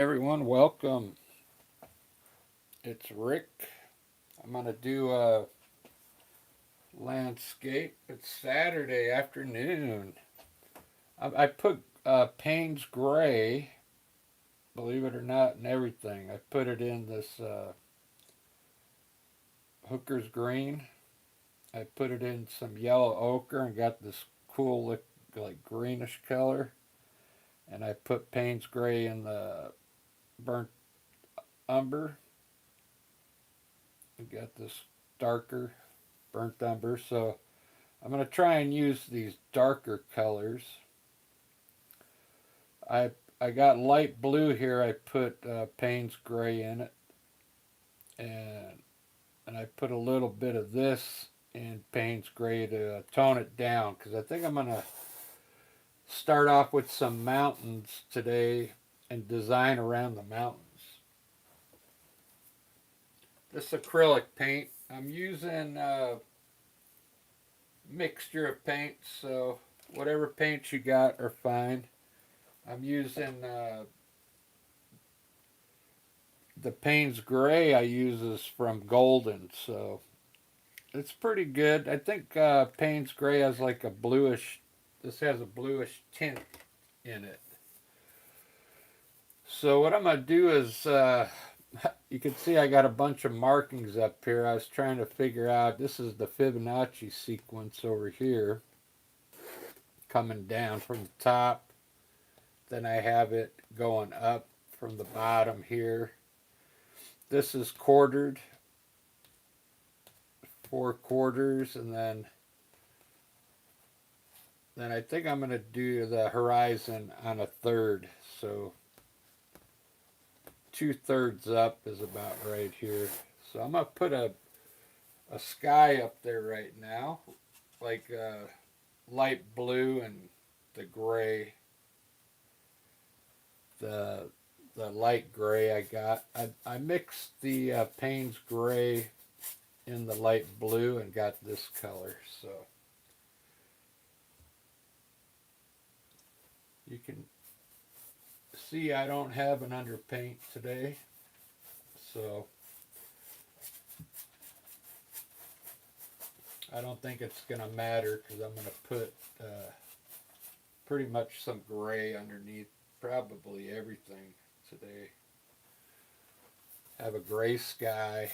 Everyone, welcome. It's Rick. I'm going to do a landscape. It's Saturday afternoon. I put Payne's Gray, believe it or not, and everything. I put it in this Hooker's Green. I put it in some yellow ochre and got this cool, like greenish color. And I put Payne's Gray in the burnt umber. I got this darker burnt umber. So I'm going to try and use these darker colors. I I got light blue here. I put Payne's Gray in it, and I put a little bit of this in Payne's Gray to tone it down because I think I'm gonna start off with some mountains today and design around the mountains. This acrylic paint, I'm using a mixture of paints, so whatever paints you got are fine. I'm using the Payne's Gray I use is from Golden, so it's pretty good. I think Payne's Gray has like a bluish. This has a bluish tint in it. So what I'm gonna do is, you can see I got a bunch of markings up here. I was trying to figure out. This is the Fibonacci sequence over here, coming down from the top. Then I have it going up from the bottom here. This is quartered, 4 quarters, and then I think I'm going to do the horizon on a third. So 2/3 up is about right here. So I'm going to put a sky up there right now, like light blue and the gray, the light gray I got. I mixed the Payne's Gray in the light blue and got this color. So you can see I don't have an underpaint today. So I don't think it's going to matter because I'm going to put pretty much some gray underneath probably everything today. Have a gray sky.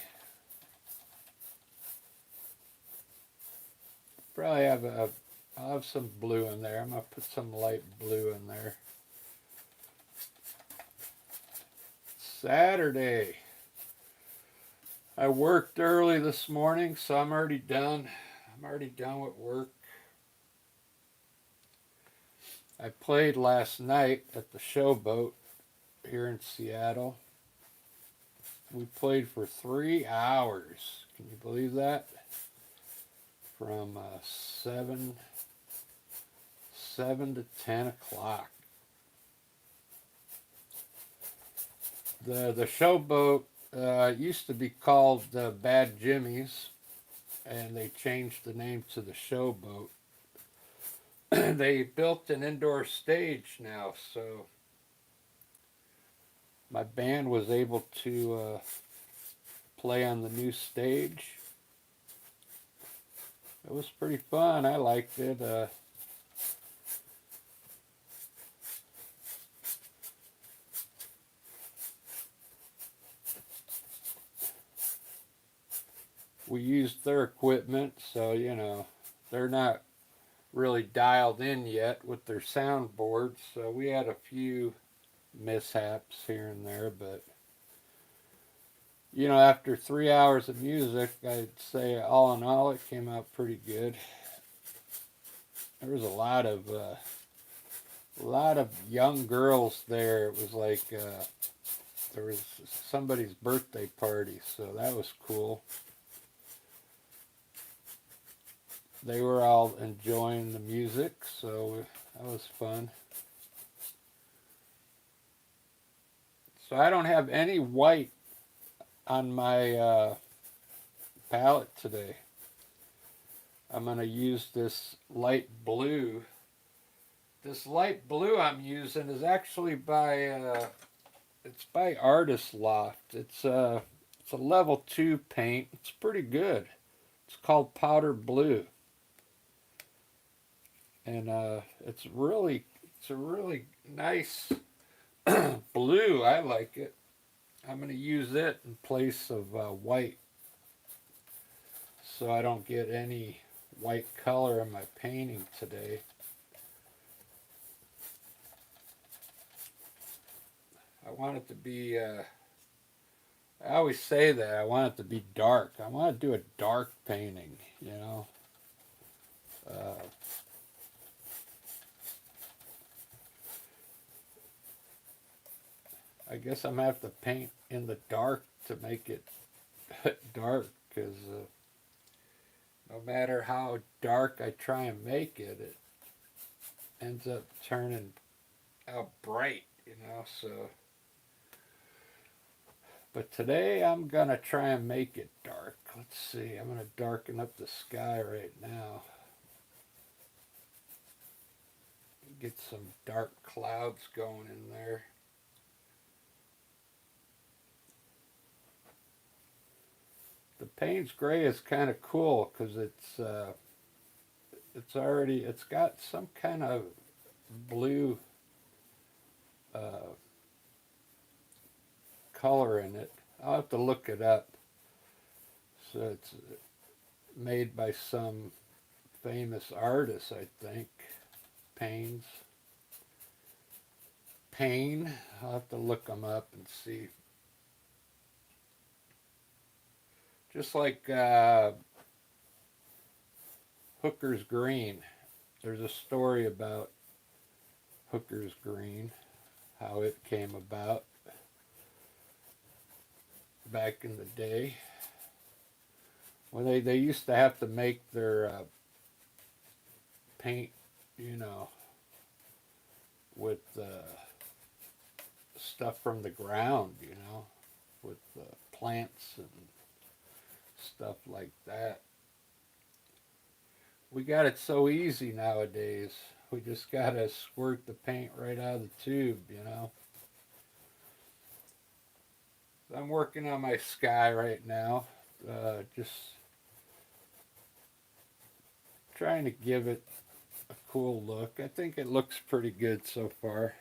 Probably I'll have some blue in there. I'm going to put some light blue in there. Saturday. I worked early this morning, so I'm already done. I'm already done with work. I played last night at the Showboat here in Seattle. We played for 3 hours. Can you believe that? From 7 to 10 o'clock. The Showboat used to be called Bad Jimmy's, and they changed the name to the Showboat. They built an indoor stage now, so my band was able to play on the new stage. It was pretty fun. I liked it. We used their equipment, so they're not really dialed in yet with their soundboard, so we had a few mishaps here and there, but after 3 hours of music, I'd say all in all it came out pretty good. There was a lot of young girls there. It was like there was somebody's birthday party, so that was cool. They were all enjoying the music, so that was fun. So I don't have any white on my palette today. I'm going to use this light blue. This light blue I'm using is actually by It's by Artist Loft. It's a level 2 paint. It's pretty good. It's called Powder Blue, and it's a really nice blue. I like it. I'm going to use it in place of white, so I don't get any white color in my painting today. I want it to be, I always say that, I want it to be dark. I want to do a dark painting, you know. Uh, I guess I'm going to have to paint in the dark to make it dark, because no matter how dark I try and make it, it ends up turning out bright, you know. So, but today I'm going to try and make it dark. Let's see, I'm going to darken up the sky right now. Get some dark clouds going in there. The Payne's Gray is kind of cool because it's got some kind of blue uh, color in it. I'll have to look it up. So it's made by some famous artist, I think. Payne's. Payne. I'll have to look them up and see. Just like Hooker's Green. There's a story about Hooker's Green, how it came about back in the day. When they used to have to make their paint, you know, with stuff from the ground, you know, with plants and stuff like that. We got it so easy nowadays. We just gotta squirt the paint right out of the tube, you know. I'm working on my sky right now. Just trying to give it a cool look. I think it looks pretty good so far.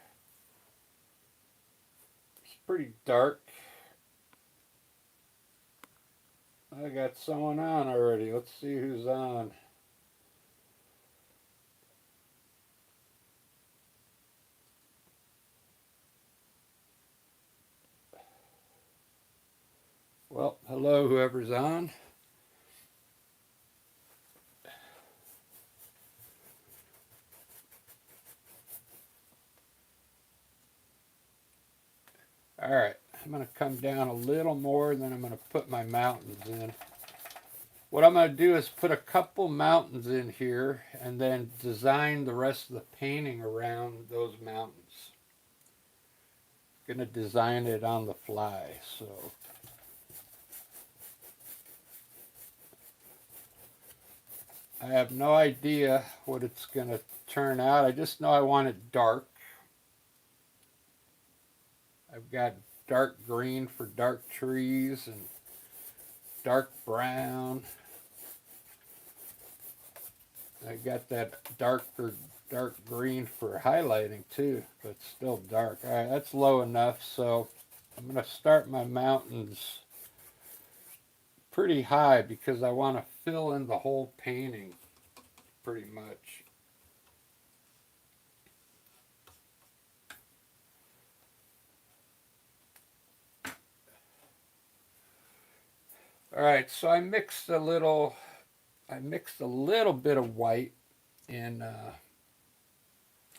It's pretty dark. I got someone on already. Let's see who's on. Well, hello, whoever's on. All right, I'm going to come down a little more, and then I'm going to put my mountains in. What I'm going to do is put a couple mountains in here and then design the rest of the painting around those mountains. Going to design it on the fly, so. I have no idea what it's going to turn out. I just know I want it dark. I've got dark green for dark trees and dark brown. I got that dark green for highlighting too, but still dark. All right, that's low enough. So I'm going to start my mountains pretty high because I want to fill in the whole painting pretty much. All right, so I mixed a little bit of white in. Let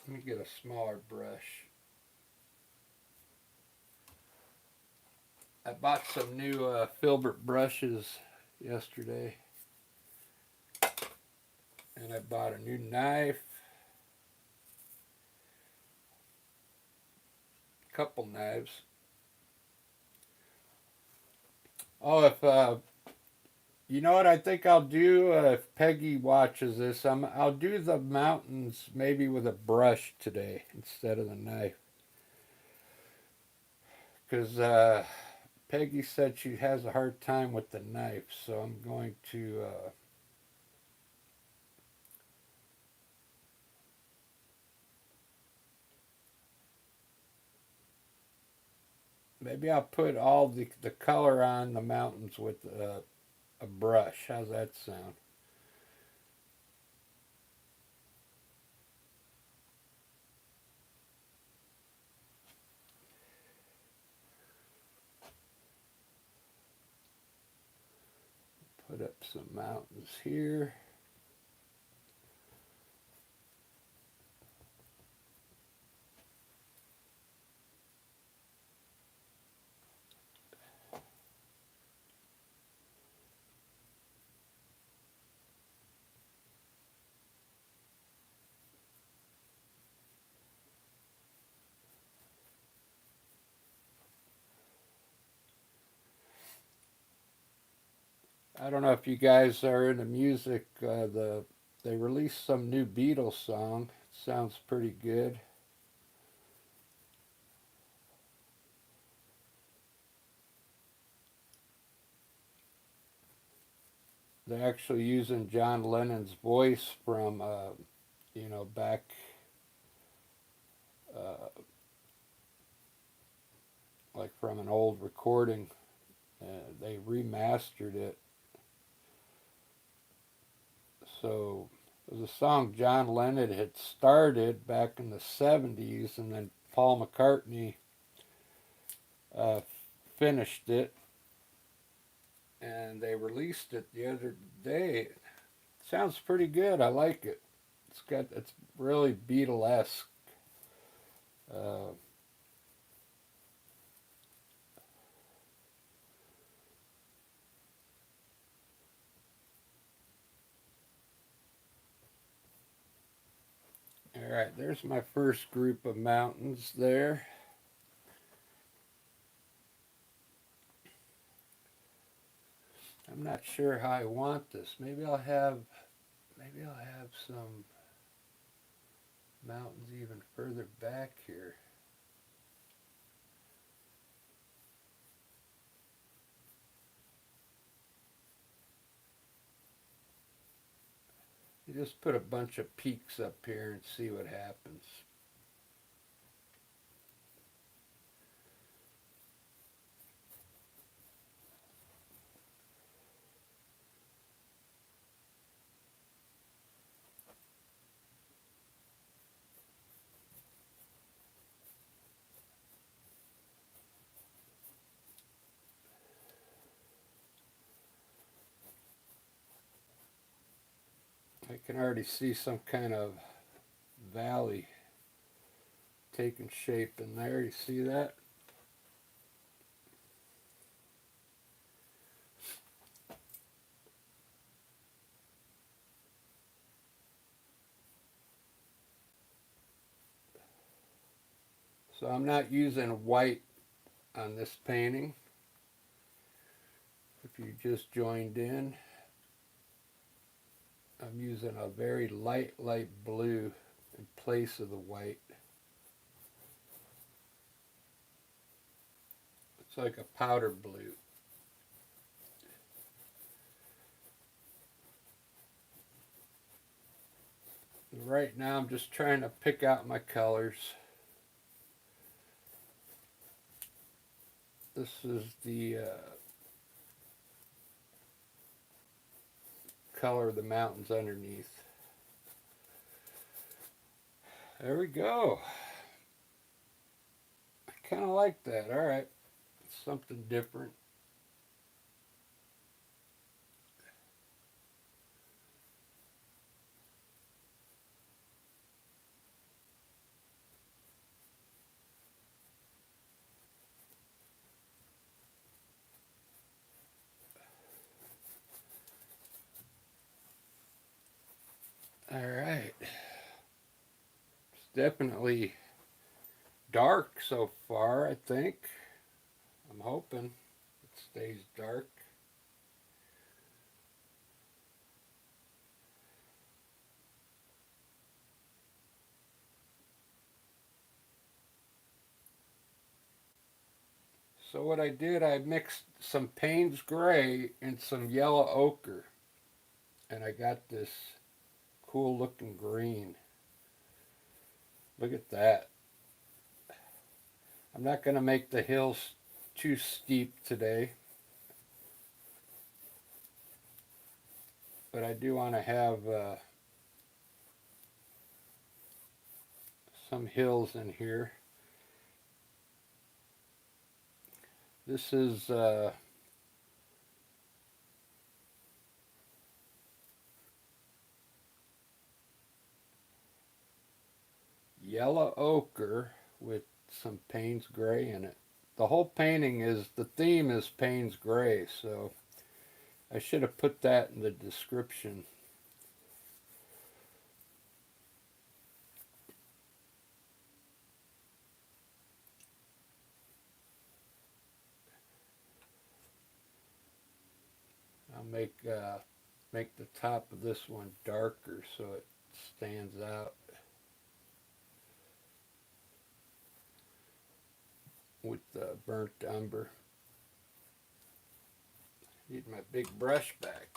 me get a smaller brush. I bought some new filbert brushes yesterday, and I bought a new knife, a couple knives. Oh, if you know what I think I'll do if Peggy watches this, I'll do the mountains maybe with a brush today instead of the knife. because Peggy said she has a hard time with the knife, so I'm going to maybe I'll put all the color on the mountains with a brush. How's that sound? Put up some mountains here. I don't know if you guys are into music. They released some new Beatles song. It sounds pretty good. They're actually using John Lennon's voice from back uh, like from an old recording. They remastered it. So it was a song John Lennon had started back in the 70s, and then Paul McCartney uh, finished it, and they released it the other day. It sounds pretty good. I like it. It's really Beatlesque. Uh, all right, there's my first group of mountains there. I'm not sure how I want this. Maybe I'll have some mountains even further back here. You just put a bunch of peaks up here and see what happens. I can already see some kind of valley taking shape in there. You see that? So I'm not using white on this painting. If you just joined in, I'm using a very light blue in place of the white. It's like a powder blue. Right now I'm just trying to pick out my colors. This is the color of the mountains underneath. There we go. I kind of like that. All right. Something different. All right. It's definitely dark so far, I think. I'm hoping it stays dark. So what I did, I mixed some Payne's Gray and some yellow ochre, and I got this cool looking green. Look at that. I'm not going to make the hills too steep today, but I do want to have some hills in here. This is yellow ochre with some Payne's Gray in it. The whole painting is, the theme is Payne's Gray, so I should have put that in the description. I'll make the top of this one darker so it stands out with the burnt umber. Need my big brush back.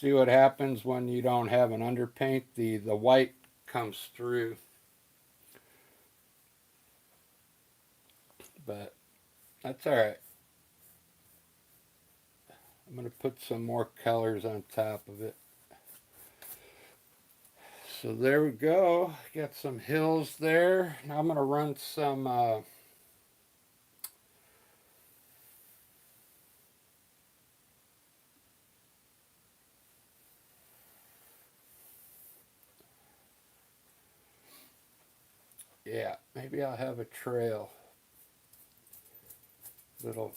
See what happens when you don't have an underpaint? The white comes through. But that's alright. I'm going to put some more colors on top of it. So there we go. Got some hills there. Now I'm going to run some yeah, maybe I'll have a trail little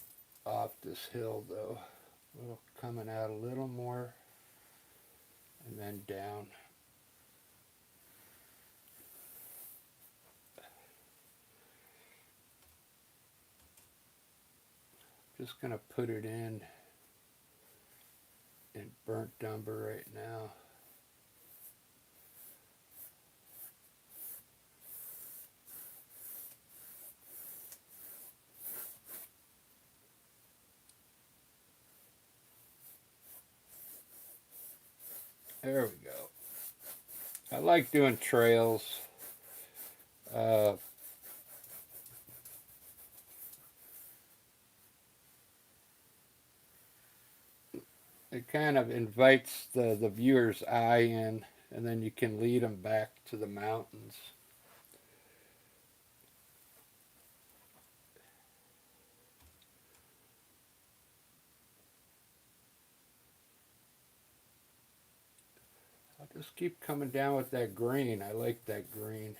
off this hill though. A little coming out a little more and then down. Just gonna put it in burnt umber right now. There we go. I like doing trails. It kind of invites the viewer's eye in, and then you can lead them back to the mountains. I'll just keep coming down with that green. I like that green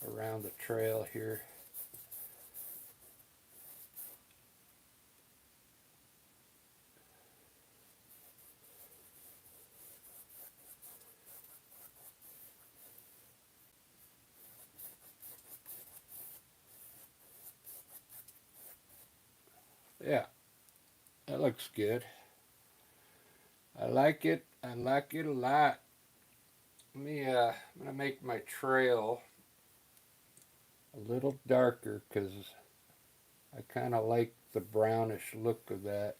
around the trail here. Yeah, that looks good. I like it. I like it a lot. I'm gonna make my trail a little darker because I kind of like the brownish look of that.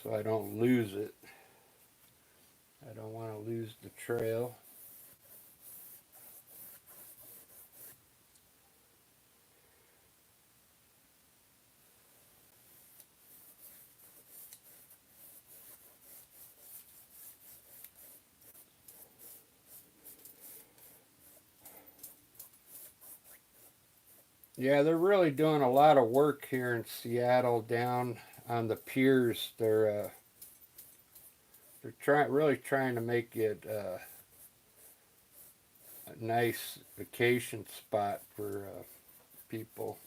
So I don't lose it. I don't want to lose the trail. Yeah, they're really doing a lot of work here in Seattle down on the piers. They're really trying to make it a nice vacation spot for people.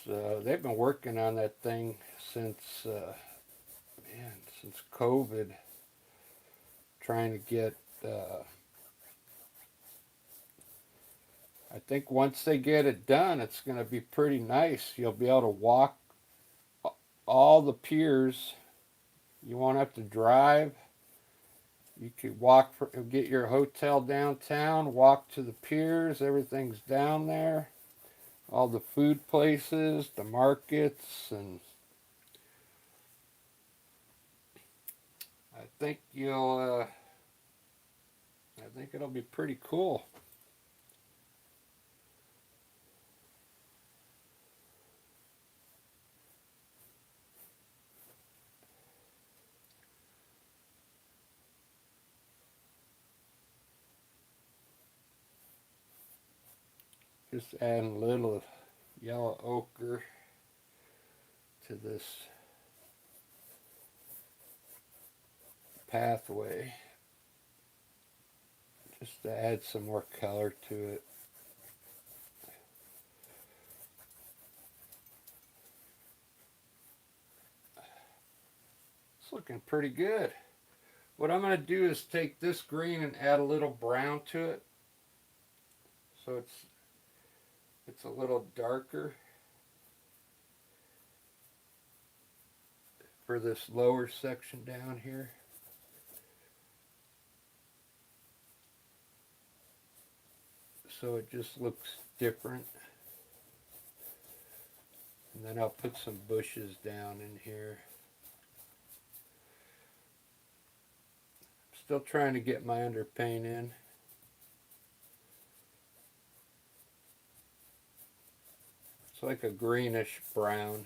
So they've been working on that thing since man, since COVID, trying to get. I think once they get it done, it's going to be pretty nice. You'll be able to walk all the piers. You won't have to drive. You could get your hotel downtown, walk to the piers. Everything's down there. All the food places, the markets, and I think you'll. I think it'll be pretty cool. Just adding a little yellow ochre to this pathway, just to add some more color to it. It's looking pretty good. What I'm going to do is take this green and add a little brown to it, so it's a little darker for this lower section down here. So it just looks different. And then I'll put some bushes down in here. Still trying to get my underpaint in. It's like a greenish brown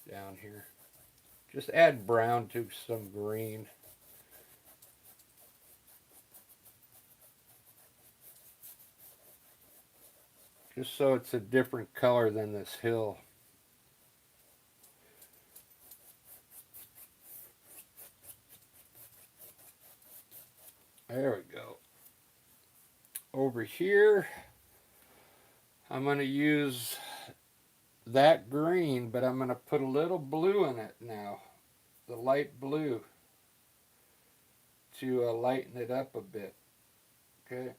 down here. Just add brown to some green. Just so it's a different color than this hill. There we go. Over here, I'm going to use that green, but I'm going to put a little blue in it now. The light blue to lighten it up a bit. Okay.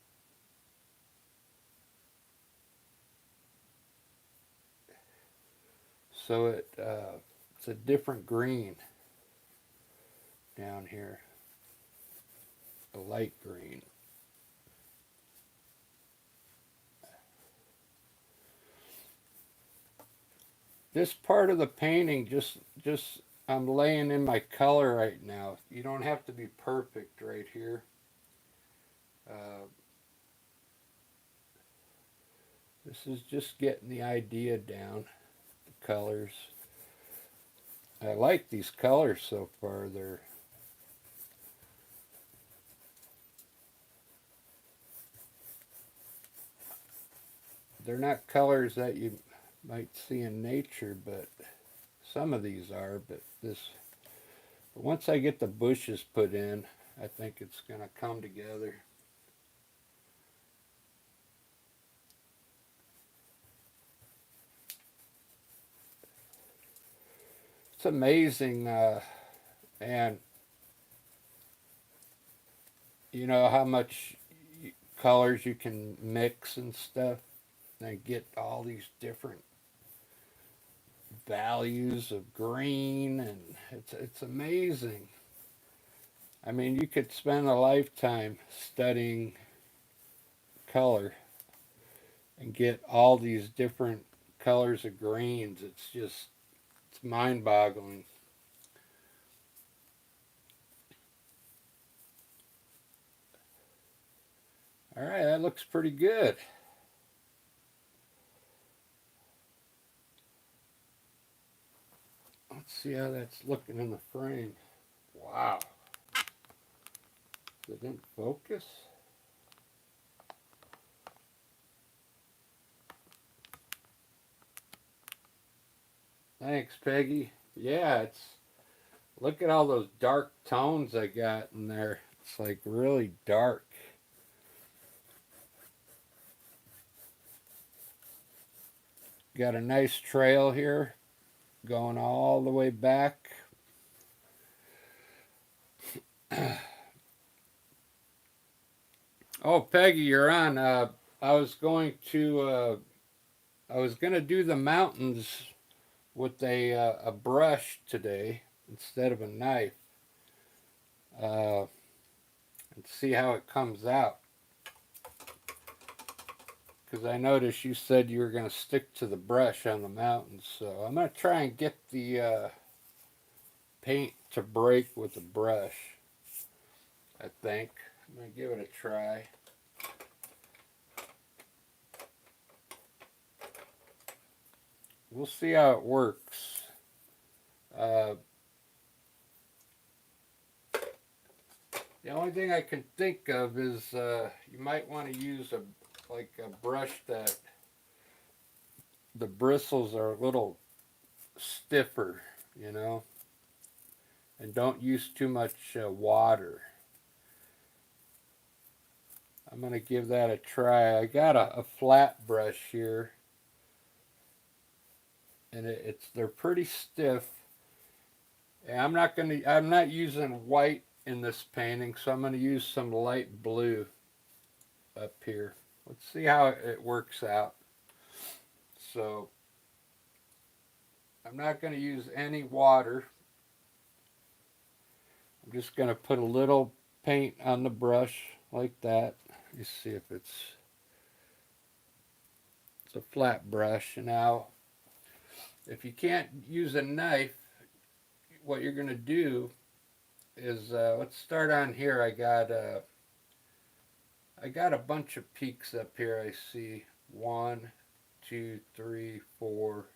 So it's a different green down here. A light green. This part of the painting just I'm laying in my color right now. You don't have to be perfect right here. This is just getting the idea down, the colors. I like these colors so far. They're not colors that you might see in nature, but some of these are. But once I get the bushes put in, I think it's going to come together. It's amazing, and you know how much colors you can mix and stuff, and get all these different values of green, and it's amazing. I mean, you could spend a lifetime studying color and get all these different colors of greens. It's mind-boggling. All right, that looks pretty good. Let's see how that's looking in the frame. Wow. It didn't focus. Thanks, Peggy. Yeah, it's look at all those dark tones I got in there. It's like really dark. Got a nice trail here going all the way back. Oh, Peggy, you're on. I was going to I was gonna do the mountains with a brush today instead of a knife, uh, and see how it comes out. Because I noticed you said you were gonna stick to the brush on the mountains, so I'm gonna try and get the paint to break with the brush. I think I'm gonna give it a try. We'll see how it works. Uh, the only thing I can think of is you might want to use a brush that the bristles are a little stiffer, you know, and don't use too much water. I'm gonna give that a try. I got a flat brush here, and they're pretty stiff. And I'm not using white in this painting, so I'm gonna use some light blue up here. Let's see how it works out. So I'm not gonna use any water. I'm just gonna put a little paint on the brush like that. You see if it's a flat brush. Now, if you can't use a knife, what you're gonna do is let's start on here. I got a bunch of peaks up here. I see 1, 2, 3, 4.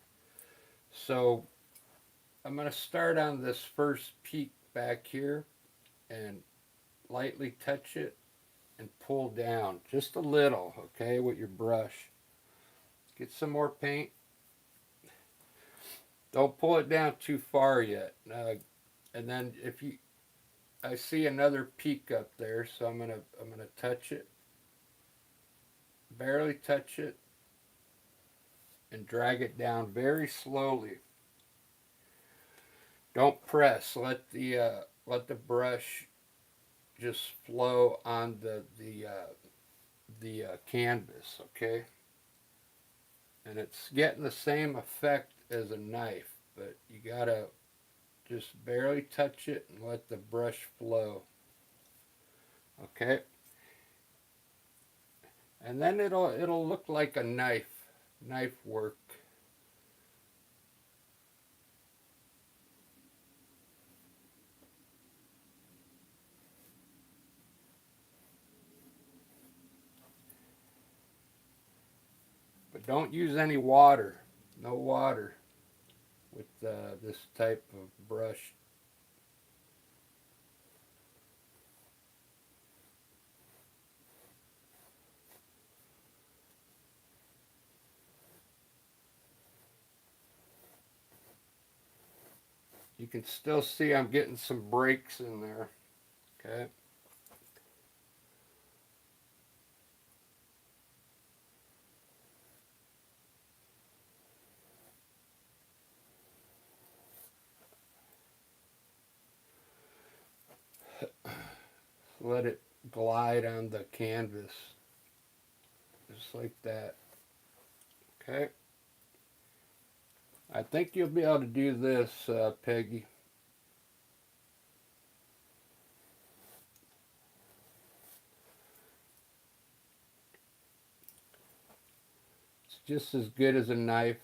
So I'm gonna start on this first peak back here and lightly touch it and pull down just a little, okay, with your brush. Get some more paint. Don't pull it down too far yet. And then I see another peak up there, so I'm gonna touch it, barely touch it, and drag it down very slowly. Don't press. Let the brush just flow on the canvas, okay? And it's getting the same effect as a knife, but you gotta just barely touch it and let the brush flow, okay? And then it'll look like a knife work. But don't use any water. No water with this type of brush. You can still see I'm getting some breaks in there. Okay. Let it glide on the canvas. Just like that. Okay. I think you'll be able to do this, Peggy. It's just as good as a knife,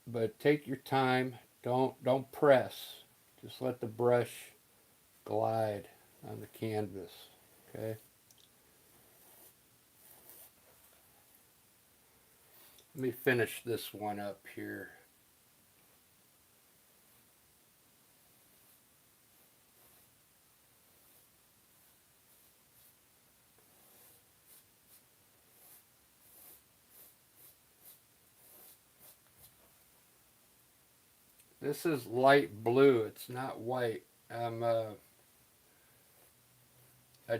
but take your time. Don't press. Just let the brush glide on the canvas. Okay. Let me finish this one up here. This is light blue. It's not white. I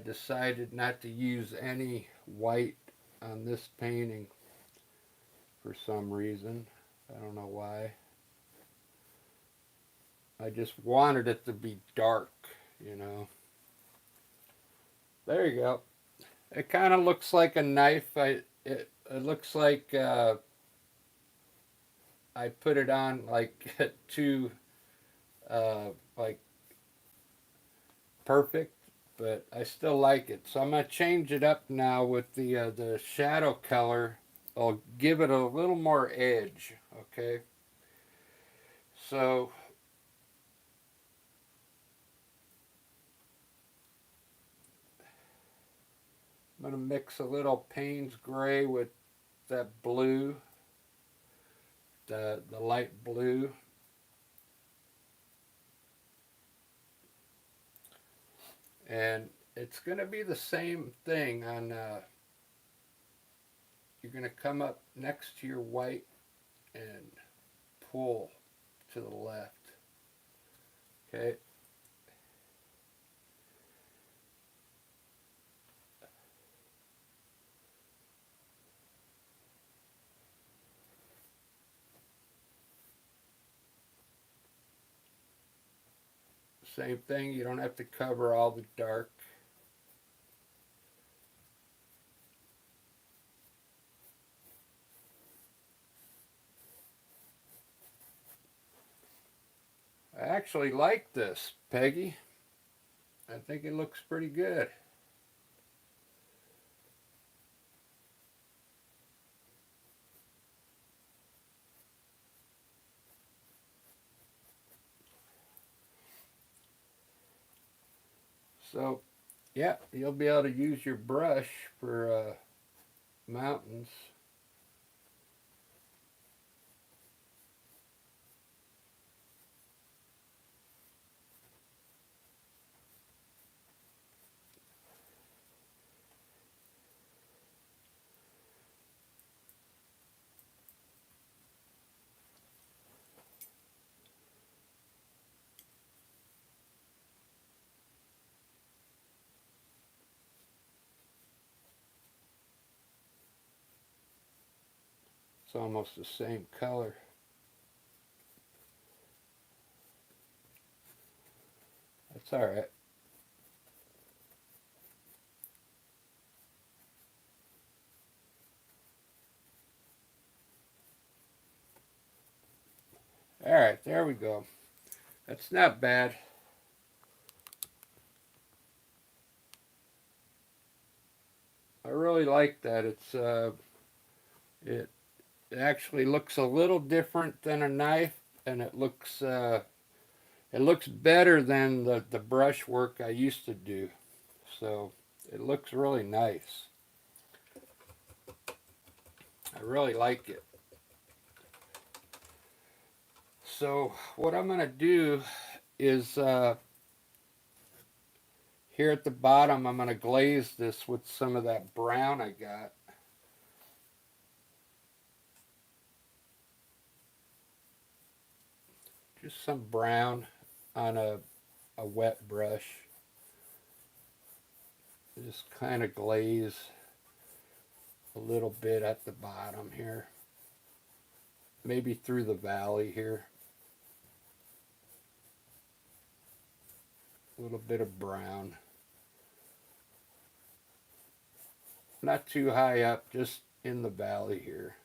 decided not to use any white on this painting for some reason. I don't know why. I just wanted it to be dark, you know. There you go. It kind of looks like a knife. It looks like I put it on like too like perfect, but I still like it. So I'm gonna change it up now with the shadow color. I'll give it a little more edge. Okay. So I'm gonna mix a little Payne's gray with that blue, the light blue. And it's going to be the same thing on, you're going to come up next to your white and pull to the left. Okay. Same thing, you don't have to cover all the dark. I actually like this, Peggy. I think it looks pretty good. So, yeah, you'll be able to use your brush for mountains. It's almost the same color. That's all right. All right, there we go. That's not bad. I really like that. It actually looks a little different than a knife, and it looks better than the brush work I used to do. So it looks really nice. I really like it. So what I'm gonna do is here at the bottom, I'm gonna glaze this with some of that brown I got. Just some brown on a wet brush. Just kind of glaze a little bit at the bottom here. Maybe through the valley here. A little bit of brown. Not too high up, just in the valley here.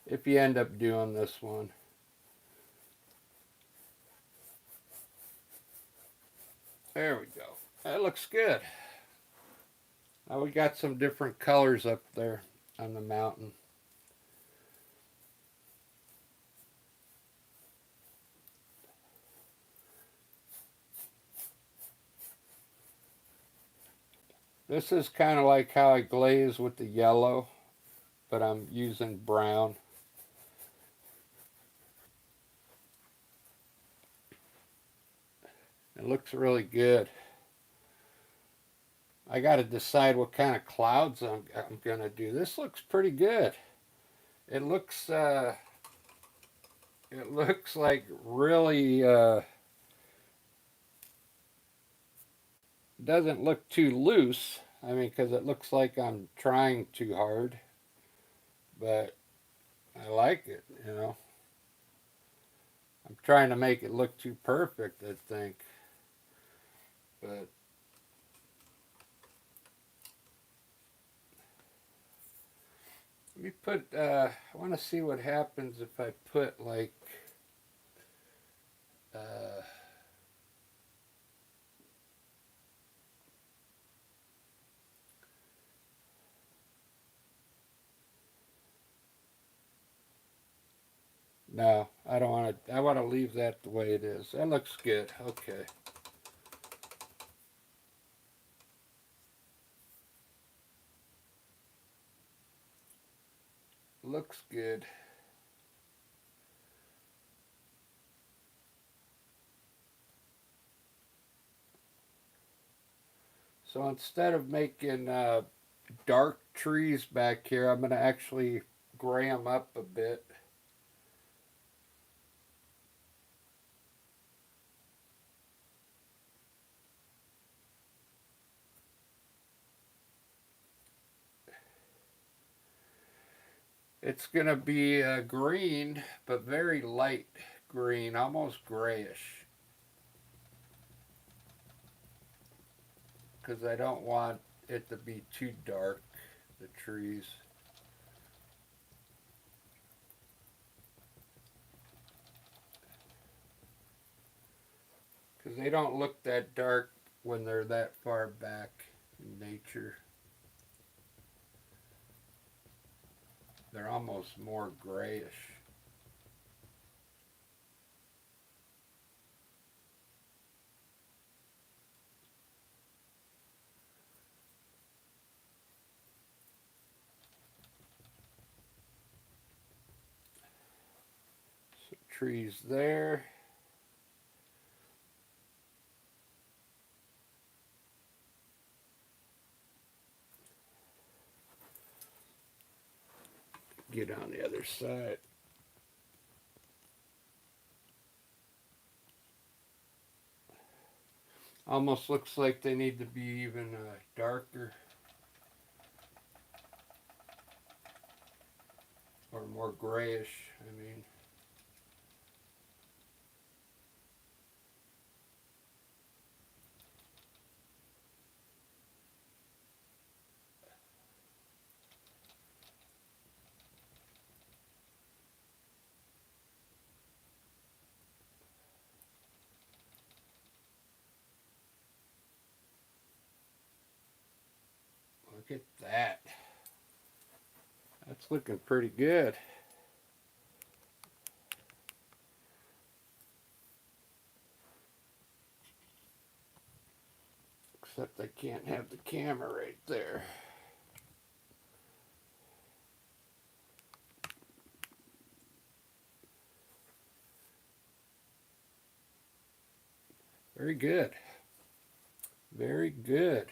If you end up doing this one. There we go. That looks good. Now we got some different colors up there on the mountain. This is kind of like how I glaze with the yellow, but I'm using brown. It looks really good. I got to decide what kind of clouds I'm going to do. This looks pretty good. It looks it looks like really doesn't look too loose. I mean, because it looks like I'm trying too hard, but I like it, you know. I'm trying to make it look too perfect, I think. But let me put, I want to see what happens if I put like, uh, no, I don't want to, I want to leave that the way it is. That looks good. Okay. Looks good. So instead of making dark trees back here, I'm going to actually gray them up a bit. It's going to be green, but very light green, almost grayish. Because I don't want it to be too dark, the trees. Because they don't look that dark when they're that far back in nature. They're almost more grayish. So trees there. Get on the other side. Almost looks like they need to be even darker or more grayish. I mean, look at that. That's looking pretty good. Except I can't have the camera right there. Very good. Very good.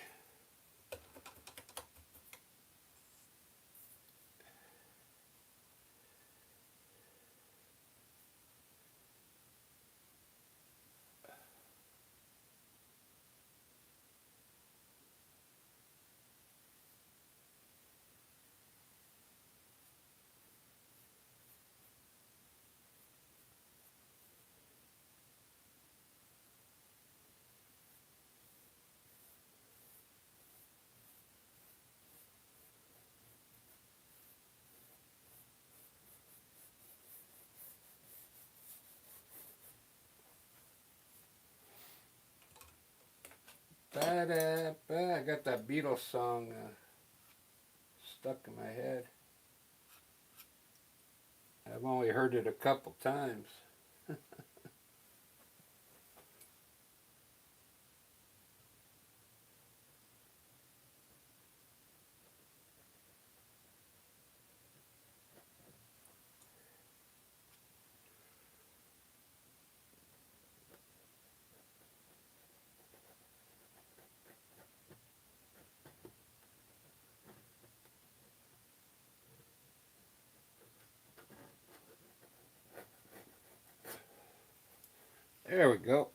I got that Beatles song stuck in my head. I've only heard it a couple times. There we go.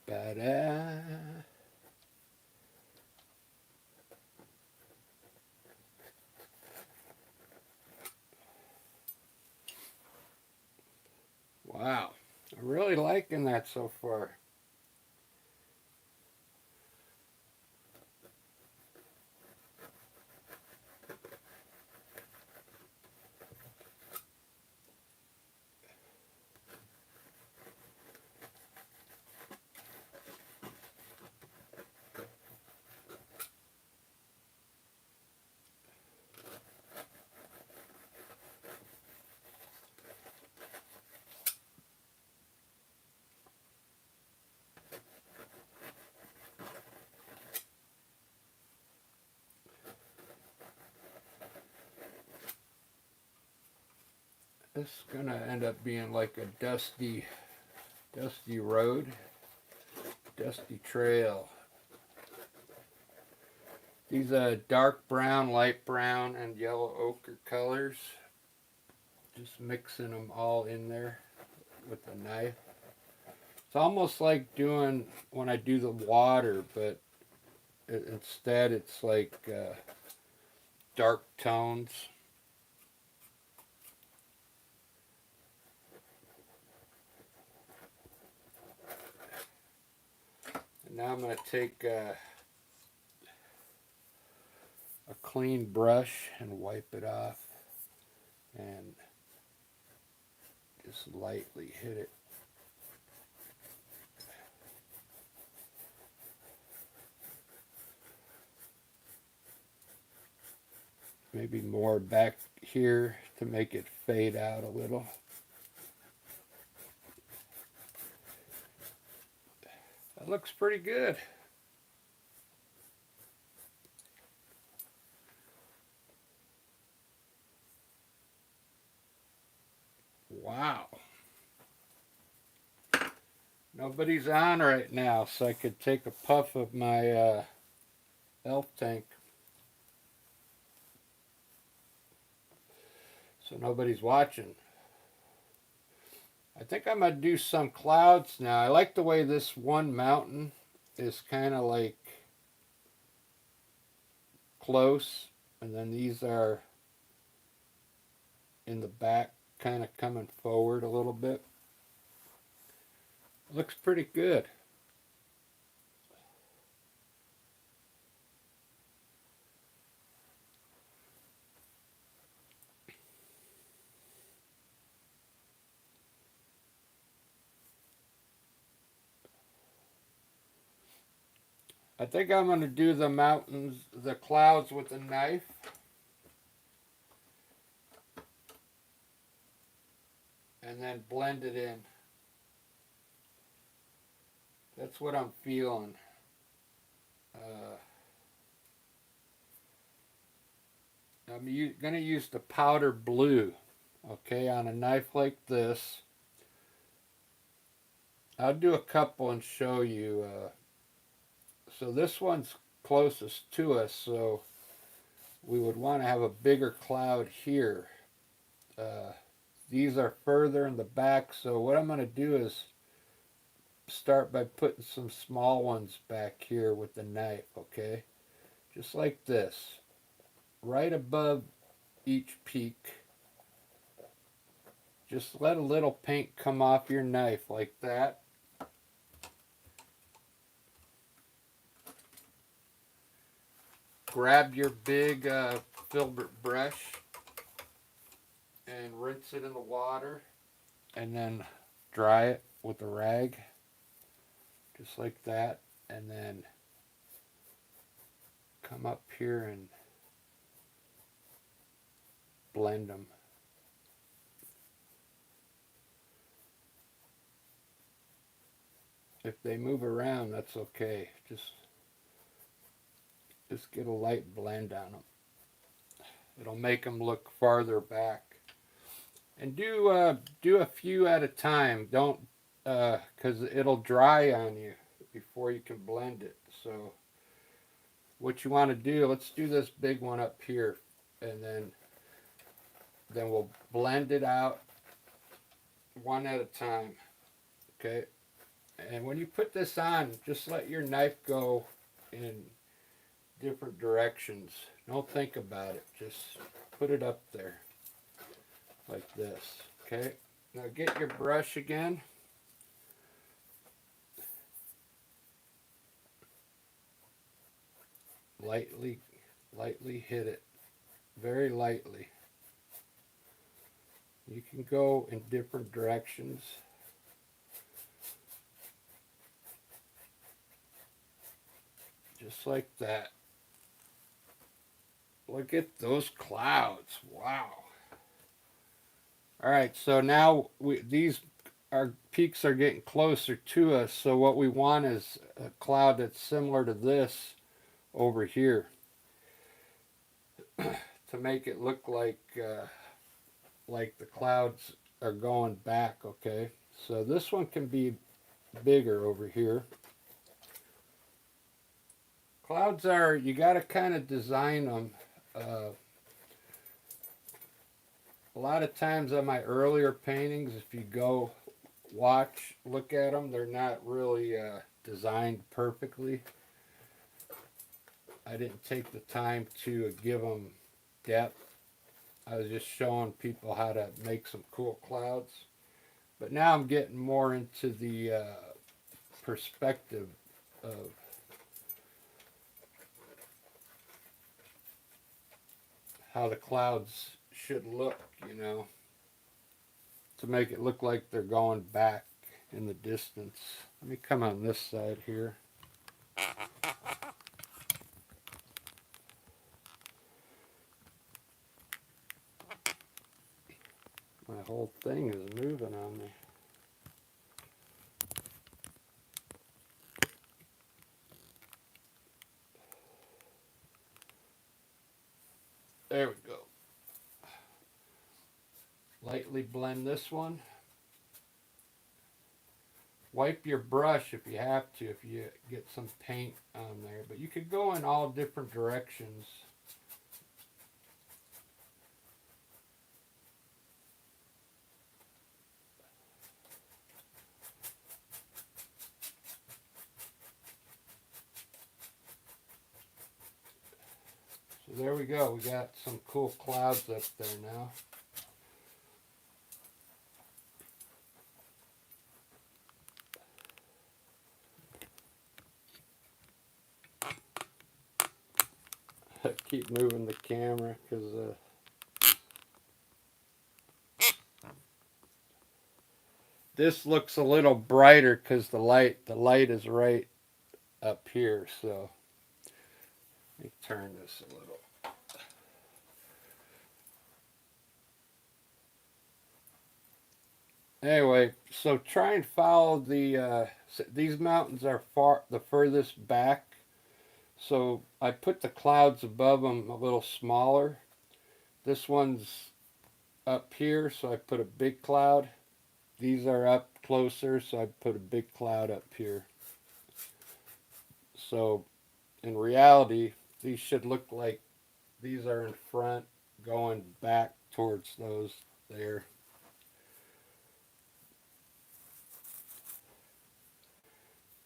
Ba-da. Wow. I'm really liking that so far. This is gonna end up being like a dusty road, dusty trail. These dark brown, light brown, and yellow ochre colors. Just mixing them all in there with the knife. It's almost like doing when I do the water, but instead it's like dark tones. And now I'm going to take a clean brush and wipe it off and just lightly hit it. Maybe more back here to make it fade out a little. That looks pretty good. Wow. Nobody's on right now, so I could take a puff of my elf tank. So nobody's watching. I think I'm going to do some clouds now. I like the way this one mountain is kind of like close, and then these are in the back, kind of coming forward a little bit. Looks pretty good. I think I'm going to do the mountains, the clouds with a knife. And then blend it in. That's what I'm feeling. I'm going to use the powder blue, okay, on a knife like this. I'll do a couple and show you. So this one's closest to us, so we would want to have a bigger cloud here. These are further in the back, so what I'm going to do is start by putting some small ones back here with the knife, okay? Just like this. Right above each peak. Just let a little paint come off your knife like that. Grab your big filbert brush and rinse it in the water, and then dry it with a rag, just like that, and then come up here and blend them. If they move around, that's okay. Just get a light blend on them. It'll make them look farther back. And do a few at a time. Don't, because it'll dry on you before you can blend it. So what you want to do, let's do this big one up here, and then we'll blend it out one at a time. Okay. And when you put this on, just let your knife go in different directions. Don't think about it. Just put it up there like this. Okay. Now get your brush again. Lightly hit it. Very lightly. You can go in different directions. Just like that. Look at those clouds. Wow. All right, so now our peaks are getting closer to us. So what we want is a cloud that's similar to this over here to make it look like the clouds are going back. Okay, so this one can be bigger over here. Clouds are, you got to kind of design them. A lot of times on my earlier paintings, if you go look at them, they're not really designed perfectly. I didn't take the time to give them depth. I was just showing people how to make some cool clouds. But now I'm getting more into the perspective of how the clouds should look, to make it look like they're going back in the distance. Let me come on this side here. My whole thing is moving on me. There we go. Lightly blend this one. Wipe your brush if you have to, if you get some paint on there. But you could go in all different directions. So there we go. We got some cool clouds up there now. I keep moving the camera because this looks a little brighter because the light is right up here. So let me turn this a little. Anyway, so try and follow these mountains are the furthest back. So I put the clouds above them a little smaller. This one's up here, so I put a big cloud. These are up closer, so I put a big cloud up here. So in reality, these should look like these are in front going back towards those there.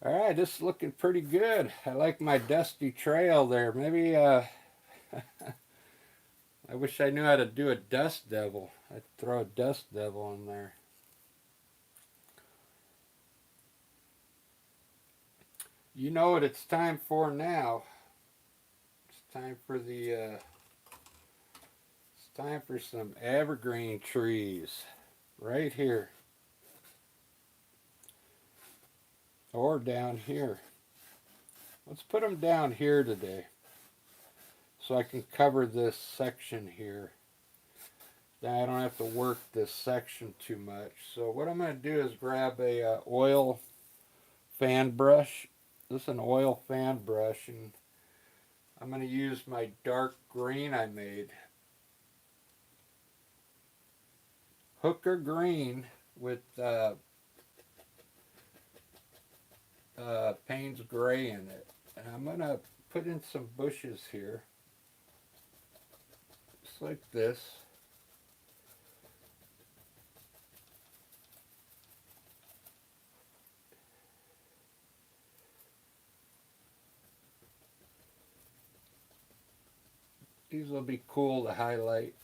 Alright, this is looking pretty good. I like my dusty trail there. Maybe, I wish I knew how to do a dust devil. I'd throw a dust devil in there. You know what it's time for now. It's time for it's time for some evergreen trees. Right here. Or down here. Let's put them down here today. So I can cover this section here. Then I don't have to work this section too much. So what I'm going to do is grab a oil fan brush. This is an oil fan brush, and I'm going to use my dark green I made. Hooker green with Payne's gray in it. And I'm going to put in some bushes here. Just like this. These will be cool to highlight.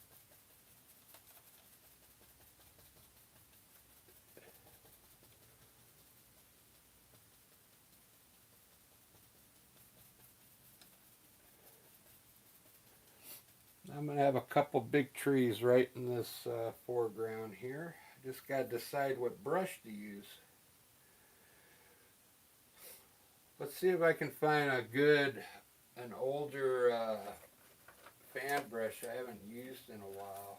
I'm going to have a couple big trees right in this foreground here. Just got to decide what brush to use. Let's see if I can find an older fan brush I haven't used in a while.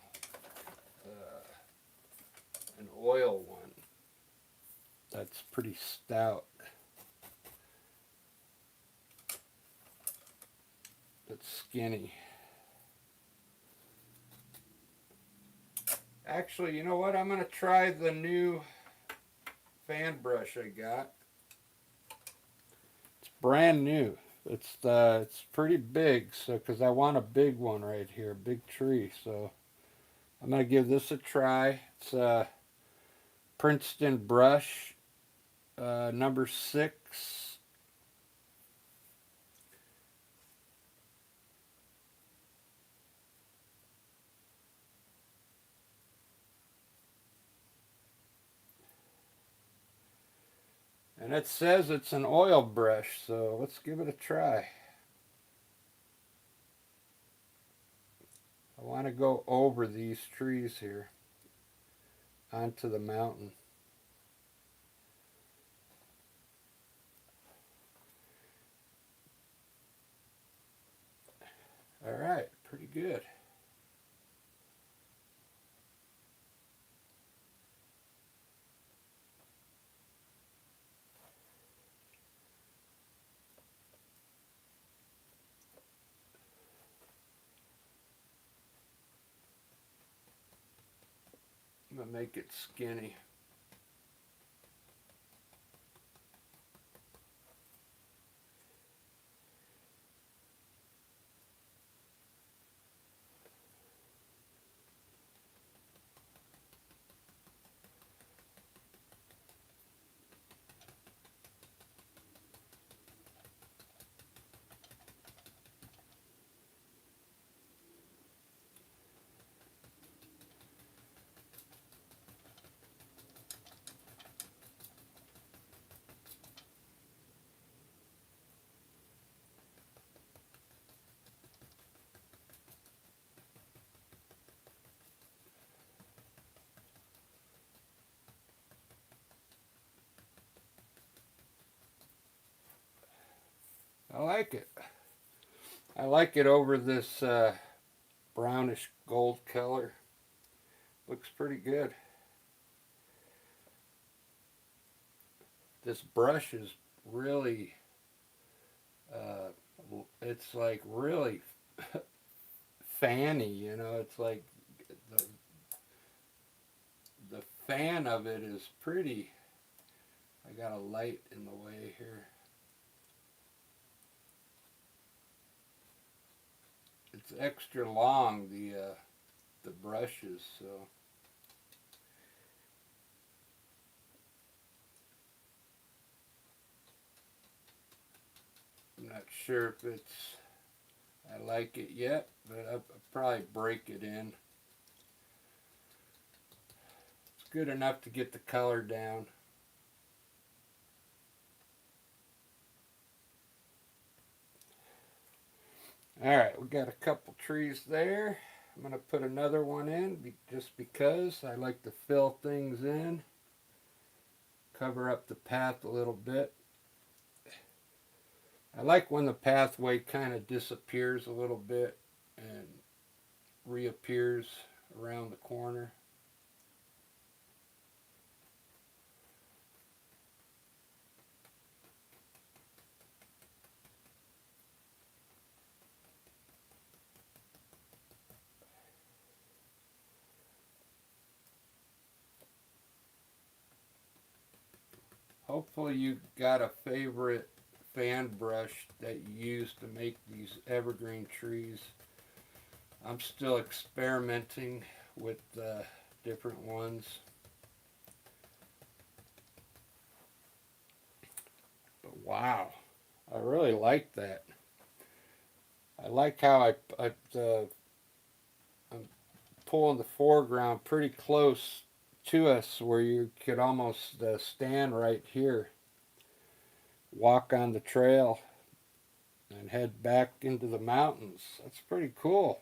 An oil one. That's pretty stout. That's skinny. Actually, you know what? I'm going to try the new fan brush I got. It's brand new. It's pretty big, so because I want a big one right here, a big tree. So I'm going to give this a try. It's a Princeton brush, number 6. And it says it's an oil brush, so let's give it a try. I want to go over these trees here onto the mountain. All right, pretty good. I'm going to make it skinny. I like it. I like it over this brownish gold color. Looks pretty good. This brush is really, uh, it's like really fanny, you know. It's like the, the fan of it is pretty. I got a light in the way here. It's extra long, the brushes, so. not sure if I like it yet, but I'll probably break it in. It's good enough to get the color down. Alright, we got a couple trees there. I'm going to put another one in just because I like to fill things in. Cover up the path a little bit. I like when the pathway kind of disappears a little bit and reappears around the corner. Hopefully you got a favorite fan brush that you use to make these evergreen trees. I'm still experimenting with different ones. But wow, I really like that. I like how I'm pulling the foreground pretty close to us where you could almost stand right here, walk on the trail, and head back into the mountains. That's pretty cool.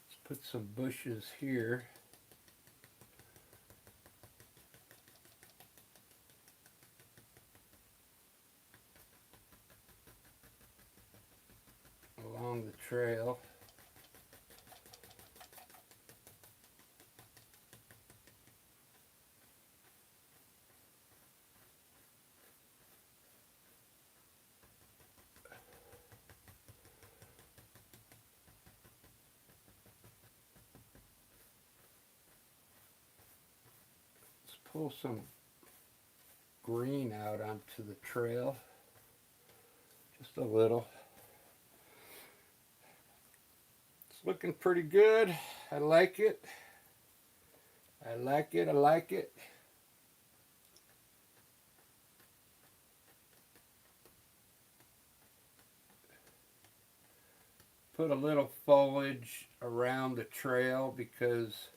Let's put some bushes here. Along the trail. Let's pull some green out onto the trail. Just a little. It's looking pretty good. I like it. I like it. I like it. Put a little foliage around the trail because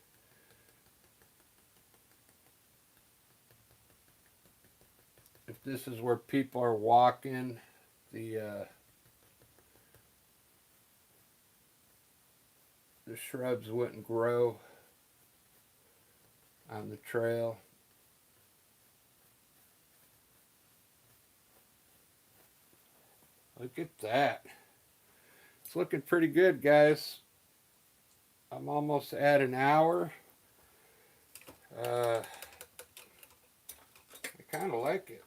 if this is where people are walking, the shrubs wouldn't grow on the trail. Look at that. It's looking pretty good, guys. I'm almost at an hour. I kind of like it.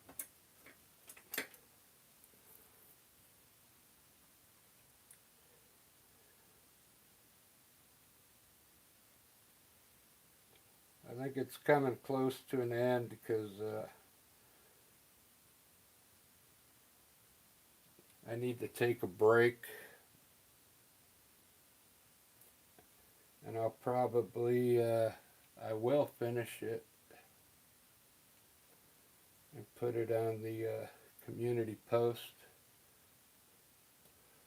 I think it's coming close to an end because I need to take a break. And I'll probably, I will finish it and put it on the community post.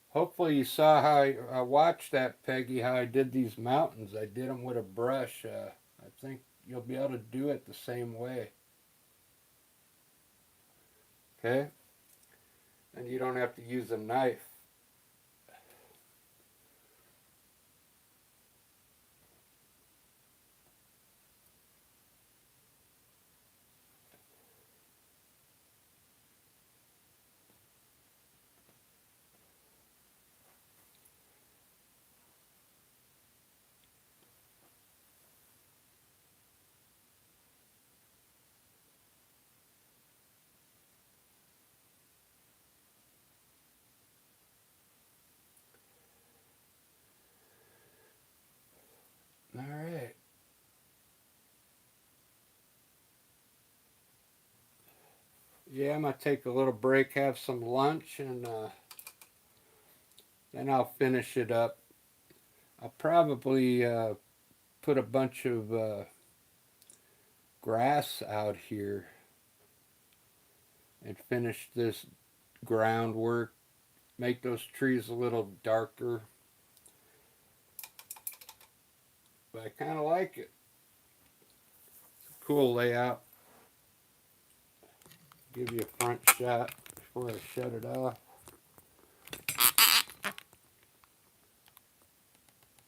Hopefully you saw how I watched that, Peggy, how I did these mountains. I did them with a brush. I think you'll be able to do it the same way. Okay? And you don't have to use a knife. All right. Yeah, I'm going to take a little break, have some lunch, and then I'll finish it up. I'll probably put a bunch of grass out here and finish this groundwork, make those trees a little darker. But I kind of like it. It's a cool layout. Give you a front shot before I shut it off.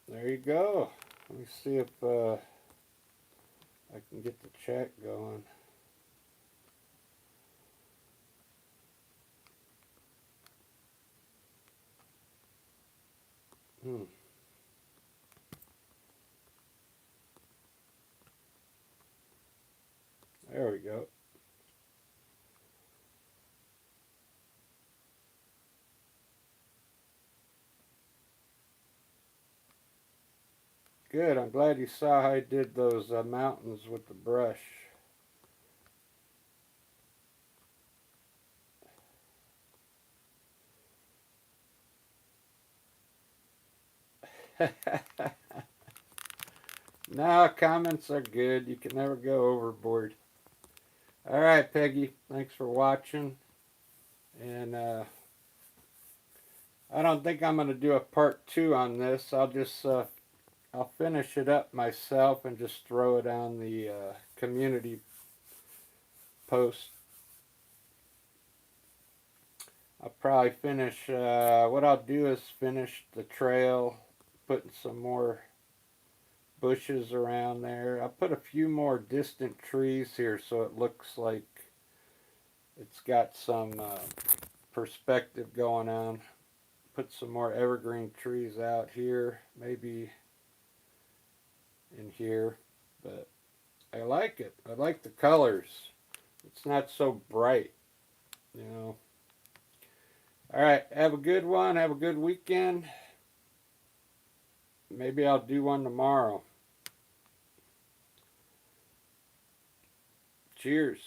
There you go. Let me see if I can get the chat going. There we go. Good. I'm glad you saw how I did those mountains with the brush. No, comments are good. You can never go overboard. All right, Peggy. Thanks for watching. And I don't think I'm going to do a part 2 on this. I'll finish it up myself and just throw it on the community post. I'll probably finish, what I'll do is finish the trail, putting some more bushes around there. I'll put a few more distant trees here so it looks like it's got some perspective going on. Put some more evergreen trees out here, maybe in here, but I like it. I like the colors. It's not so bright, you know. All right, have a good one. Have a good weekend. Maybe I'll do one tomorrow. Cheers.